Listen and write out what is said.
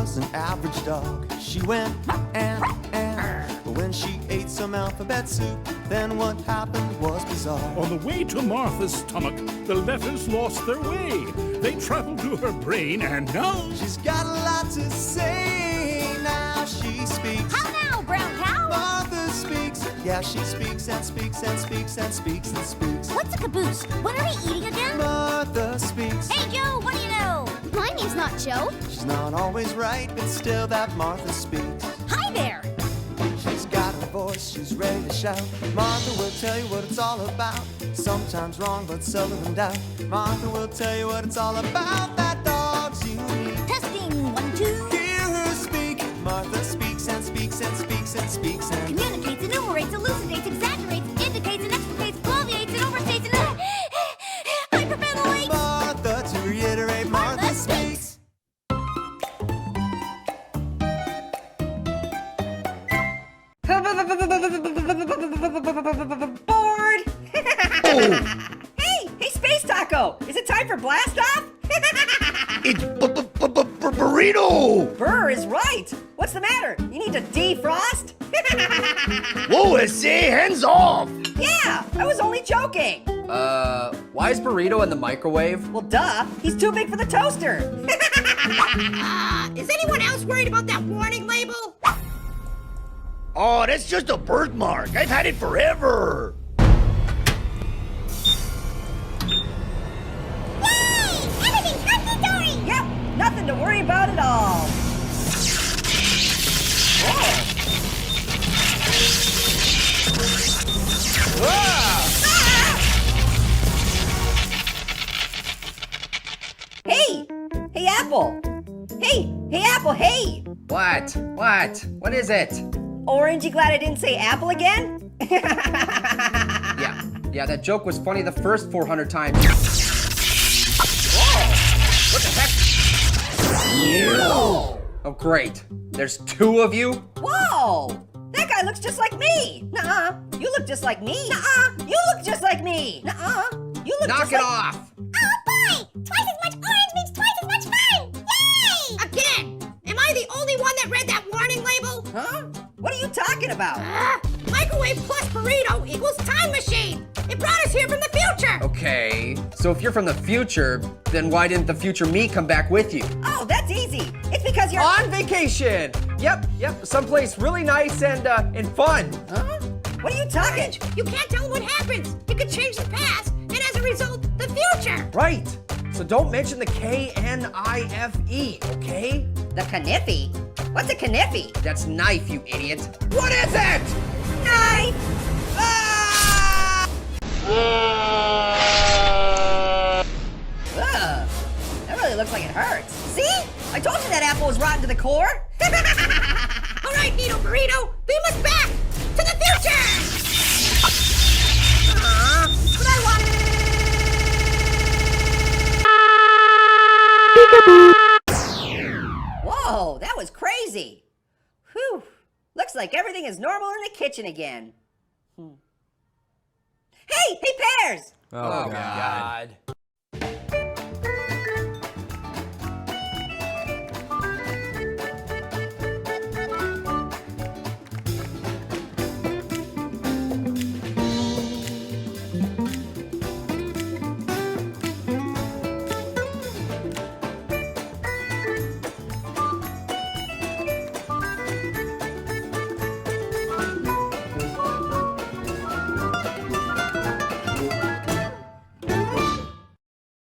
was an average dog. She went and, but when she ate some alphabet soup, then what happened was bizarre. On the way to Martha's stomach, the letters lost their way. They traveled to her brain, and now She's got a lot to say. Now she speaks. How now, brown cow? Martha speaks. Yeah, she speaks and speaks and speaks and speaks and speaks. What's a caboose? What are we eating again? Martha speaks. Hey, Joe, what do you know? My name's not Joe. She's not always right, but still that Martha speaks. Hi there. She's got a voice, she's ready to shout. Martha will tell you what it's all about. Sometimes wrong, but seldom in doubt. Martha will tell you what it's all about. That dog's unique. Testing, 1, 2. Hear her speak. Martha speaks and speaks and speaks and speaks and Communicates, enumerates, elucidates, exaggerates, indicates, and explicates, bloviates, and overstates, and hyperventilates. Martha, to reiterate, Martha speaks. Bored! Hey, Space Taco! Is it time for blast off? It's burrito! Burr is right! What's the matter? You need to defrost? Whoa, say hands off! Yeah, I was only joking! Why is burrito in the microwave? Well, duh, he's too big for the toaster! Is anyone else worried about that warning label? Oh, that's just a birthmark. I've had it forever. Yay! Everything's hunky-dory! Yep, nothing to worry about at all. Hey! Hey, Apple! Hey, Apple, hey! What? What is it? Orange, you glad I didn't say apple again? Yeah, that joke was funny the first 400 times. What the heck? Oh, great. There's 2 of you? Whoa! That guy looks just like me! Nuh-uh. You look just like me! Nuh-uh. You look just like me! Nuh-uh. You look Knock just it like... off! Oh boy! Twice as much orange means twice as much fun! Yay! Again! Am I the only one that read that warning label? Huh? What are you talking about? Microwave plus burrito equals time machine! It brought us here from the future! Okay, so if you're from the future, then why didn't the future me come back with you? Oh, that's easy. It's because you're... On vacation! Yep, someplace really nice and fun. Huh? What are you talking? You can't tell what happens. You could change the past, and as a result, the future. Right. So don't mention the K-N-I-F-E, okay? The kniffy? What's a kniffy? That's knife, you idiot. What is it? Knife! Ugh, that really looks like it hurts. See? I told you that apple was rotten to the core. All right, Nito Burrito, beam us back to the future! But I want... Whoa, that was crazy. Whew. Looks like everything is normal in the kitchen again. Hey, Pears! Oh, God.